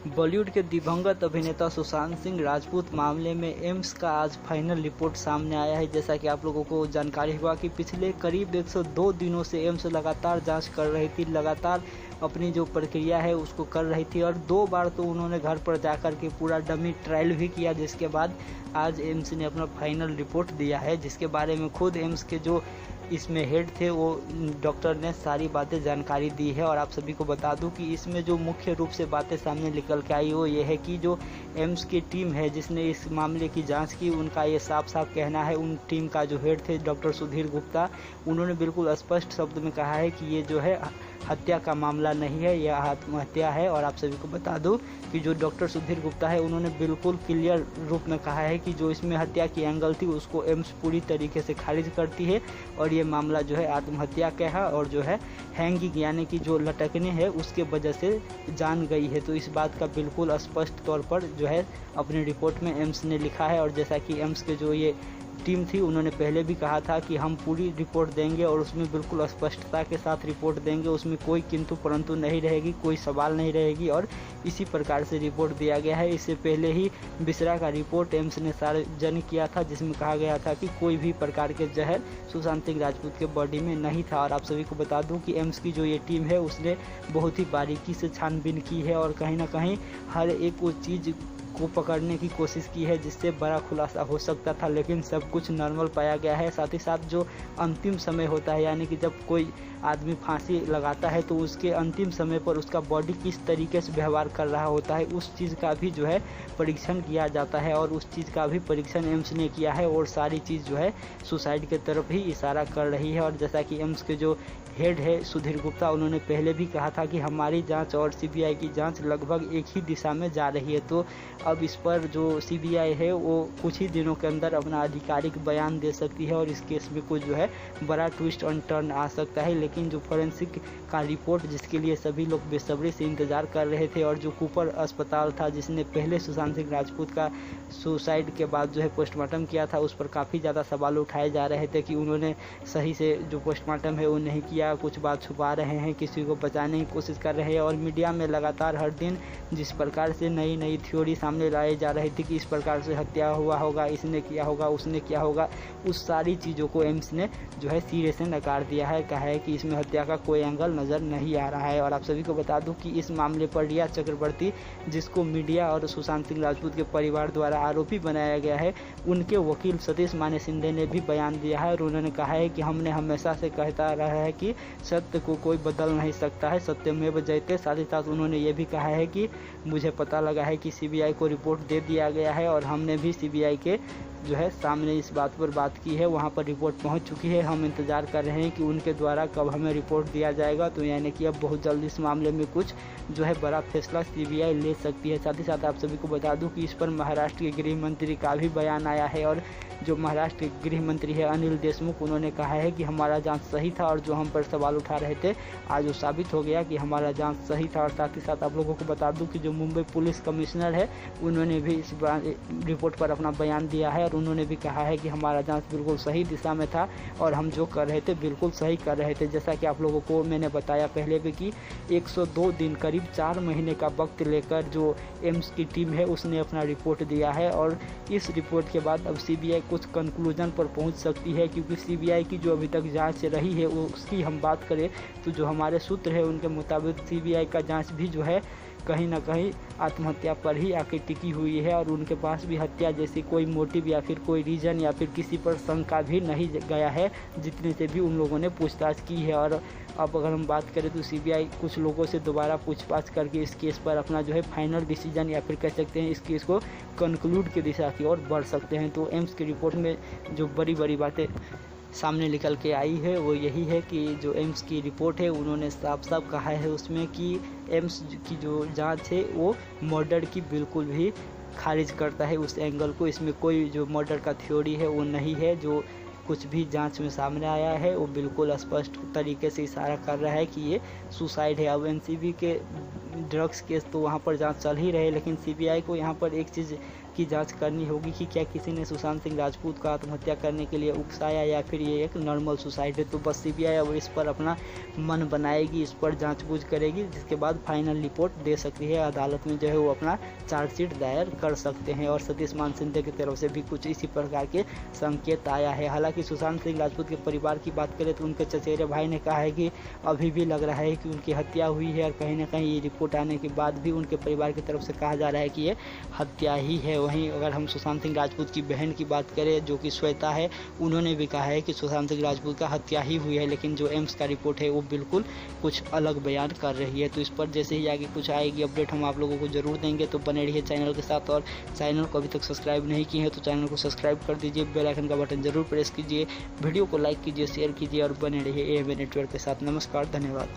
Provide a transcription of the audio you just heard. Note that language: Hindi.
बॉलीवुड के दिवंगत अभिनेता सुशांत सिंह राजपूत मामले में एम्स का आज फाइनल रिपोर्ट सामने आया है। जैसा कि आप लोगों को जानकारी हुआ कि पिछले करीब 102 दिनों से एम्स लगातार जांच कर रही थी, लगातार अपनी जो प्रक्रिया है उसको कर रही थी और 2 बार तो उन्होंने घर पर जाकर के पूरा डमी ट्रायल भी किया, जिसके बाद आज एम्स ने अपना फाइनल रिपोर्ट दिया है, जिसके बारे में खुद एम्स के जो इसमें हेड थे वो डॉक्टर ने सारी बातें जानकारी दी है। और आप सभी को बता दूं कि इसमें जो मुख्य रूप से बातें सामने निकल के आई वो ये है कि जो एम्स की टीम है जिसने इस मामले की जांच की, उनका ये साफ साफ कहना है, उन टीम का जो हेड थे डॉक्टर सुधीर गुप्ता, उन्होंने बिल्कुल स्पष्ट शब्द में कहा है कि ये जो है हत्या का मामला नहीं है, यह आत्महत्या है। और आप सभी को बता दूं कि जो डॉक्टर सुधीर गुप्ता है उन्होंने बिल्कुल क्लियर रूप में कहा है कि जो इसमें हत्या की एंगल थी उसको एम्स पूरी तरीके से खारिज करती है और ये मामला जो है आत्महत्या का है और जो है हैंगिंग यानी कि जो लटकने हैं उसके वजह से जान गई है। तो इस बात का बिल्कुल स्पष्ट तौर पर जो है अपनी रिपोर्ट में एम्स ने लिखा है। और जैसा कि एम्स के जो ये टीम थी उन्होंने पहले भी कहा था कि हम पूरी रिपोर्ट देंगे और उसमें बिल्कुल स्पष्टता के साथ रिपोर्ट देंगे, उसमें कोई किंतु परंतु नहीं रहेगी, कोई सवाल नहीं रहेगी और इसी प्रकार से रिपोर्ट दिया गया है। इससे पहले ही बिसरा का रिपोर्ट एम्स ने सार्वजनिक किया था जिसमें कहा गया था कि कोई भी प्रकार के जहर सुशांत सिंह राजपूत के बॉडी में नहीं था। और आप सभी को बता दूं कि एम्स की जो ये टीम है उसने बहुत ही बारीकी से छानबीन की है और कहीं ना कहीं हर एक वो चीज़ को पकड़ने की कोशिश की है जिससे बड़ा खुलासा हो सकता था, लेकिन सब कुछ नॉर्मल पाया गया है। साथ ही साथ जो अंतिम समय होता है यानी कि जब कोई आदमी फांसी लगाता है तो उसके अंतिम समय पर उसका बॉडी किस तरीके से व्यवहार कर रहा होता है उस चीज़ का भी जो है परीक्षण किया जाता है और उस चीज़ का भी परीक्षण एम्स ने किया है और सारी चीज़ जो है सुसाइड की तरफ ही इशारा कर रही है। और जैसा कि एम्स के जो हेड है सुधीर गुप्ता, उन्होंने पहले भी कहा था कि हमारी जांच और सीबीआई की जांच लगभग एक ही दिशा में जा रही है। तो अब इस पर जो सीबीआई है वो कुछ ही दिनों के अंदर अपना आधिकारिक बयान दे सकती है और इस केस में कुछ जो है बड़ा ट्विस्ट और टर्न आ सकता है। लेकिन जो फॉरेंसिक का रिपोर्ट जिसके लिए सभी लोग बेसब्री से इंतजार कर रहे थे और जो कूपर अस्पताल था जिसने पहले सुशांत सिंह राजपूत का सुसाइड के बाद जो है पोस्टमार्टम किया था, उस पर काफ़ी ज़्यादा सवाल उठाए जा रहे थे कि उन्होंने सही से जो पोस्टमार्टम है वो नहीं किया, कुछ बात छुपा रहे हैं, किसी को बचाने की कोशिश कर रहे हैं। और मीडिया में लगातार हर दिन जिस प्रकार से नई नई थ्योरी सामने लाई जा रही थी कि इस प्रकार से हत्या हुआ होगा, इसने किया होगा, उसने किया होगा, उस सारी चीज़ों को एम्स ने जो है सिरे से नकार दिया है, कहा है कि इसमें हत्या का कोई एंगल नज़र नहीं आ रहा है। और आप सभी को बता दूं कि इस मामले पर रिया चक्रवर्ती, जिसको मीडिया और सुशांत सिंह राजपूत के परिवार द्वारा आरोपी बनाया गया है, उनके वकील सतीश माने शिंदे ने भी बयान दिया है और उन्होंने कहा है कि हमने हमेशा से कहता रहा है कि सत्य को कोई बदल नहीं सकता है, सत्यमेव जयते। साथ ही साथ उन्होंने ये भी कहा है कि मुझे पता लगा है कि सीबीआई को रिपोर्ट दे दिया गया है और हमने भी सीबीआई के जो है सामने इस बात पर बात की है, वहाँ पर रिपोर्ट पहुँच चुकी है, हम इंतज़ार कर रहे हैं कि उनके द्वारा कब हमें रिपोर्ट दिया जाएगा। तो यानी कि अब बहुत जल्दी इस मामले में कुछ जो है बड़ा फैसला सीबीआई ले सकती है। साथ ही साथ आप सभी को बता दूं कि इस पर महाराष्ट्र के गृह मंत्री का भी बयान आया है और जो महाराष्ट्र के गृह मंत्री है अनिल देशमुख, उन्होंने कहा है कि हमारा जांच सही था और जो हम पर सवाल उठा रहे थे आज वो साबित हो गया कि हमारा जांच सही था। और साथ ही साथ आप लोगों को बता दूं कि जो मुंबई पुलिस कमिश्नर है उन्होंने भी इस रिपोर्ट पर अपना बयान दिया है और उन्होंने भी कहा है कि हमारा जांच बिल्कुल सही दिशा में था और हम जो कर रहे थे बिल्कुल सही कर रहे थे। जैसा कि आप लोगों को मैंने बताया पहले भी कि 102 दिन करीब 4 महीने का वक्त लेकर जो एम्स की टीम है उसने अपना रिपोर्ट दिया है और इस रिपोर्ट के बाद अब सीबीआई कुछ कंक्लूजन पर पहुंच सकती है, क्योंकि सीबीआई की जो अभी तक जांच रही है उसकी हम बात करें तो जो हमारे सूत्र है उनके मुताबिक सीबीआई का जांच भी जो है कहीं ना कहीं आत्महत्या पर ही आके टिकी हुई है और उनके पास भी हत्या जैसी कोई मोटिव या फिर कोई रीजन या फिर किसी पर शंका भी नहीं गया है, जितने से भी उन लोगों ने पूछताछ की है। और अब अगर हम बात करें तो सीबीआई कुछ लोगों से दोबारा पूछताछ करके इस केस पर अपना जो है फाइनल डिसीजन या फिर कह सकते हैं इस केस को कंक्लूड की दिशा की ओर बढ़ सकते हैं। तो एम्स की रिपोर्ट में जो बड़ी बड़ी बातें सामने निकल के आई है वो यही है कि जो एम्स की रिपोर्ट है उन्होंने साफ साफ कहा है उसमें कि एम्स की जो जांच है वो मर्डर की बिल्कुल भी खारिज करता है उस एंगल को, इसमें कोई जो मर्डर का थ्योरी है वो नहीं है। जो कुछ भी जांच में सामने आया है वो बिल्कुल स्पष्ट तरीके से इशारा कर रहा है कि ये सुसाइड है। अब एनसीबी के ड्रग्स केस तो वहाँ पर जांच चल ही रहे, लेकिन सीबीआई को यहाँ पर एक चीज़ की जांच करनी होगी कि क्या किसी ने सुशांत सिंह राजपूत को आत्महत्या करने के लिए उकसाया या फिर ये एक नॉर्मल सुसाइड है। तो बस सीबीआई अब इस पर अपना मन बनाएगी, इस पर जांच-बूझ करेगी, जिसके बाद फाइनल रिपोर्ट दे सकती है। अदालत में जो है वो अपना चार्जशीट दायर कर सकते हैं और सतीश मान सिंधे की तरफ से भी कुछ इसी प्रकार के संकेत आया है। हालांकि सुशांत सिंह राजपूत के परिवार की बात करें तो उनके चचेरे भाई ने कहा है कि अभी भी लग रहा है कि उनकी हत्या हुई है और कहीं ना कहीं ये रिपोर्ट आने के बाद भी उनके परिवार की तरफ से कहा जा रहा है कि ये हत्या ही है। वहीं अगर हम सुशांत सिंह राजपूत की बहन की बात करें जो कि श्वेता है, उन्होंने भी कहा है कि सुशांत सिंह राजपूत का हत्या ही हुई है, लेकिन जो एम्स का रिपोर्ट है वो बिल्कुल कुछ अलग बयान कर रही है। तो इस पर जैसे ही आगे कुछ आएगी अपडेट हम आप लोगों को जरूर देंगे, तो बने रहिए चैनल के साथ। और चैनल को अभी तक सब्सक्राइब नहीं किए हैं तो चैनल को सब्सक्राइब कर दीजिए, बेल आइकन का बटन जरूर प्रेस कीजिए, वीडियो को लाइक कीजिए, शेयर कीजिए और बने रहिए एएमए नेटवर्क के साथ। नमस्कार, धन्यवाद।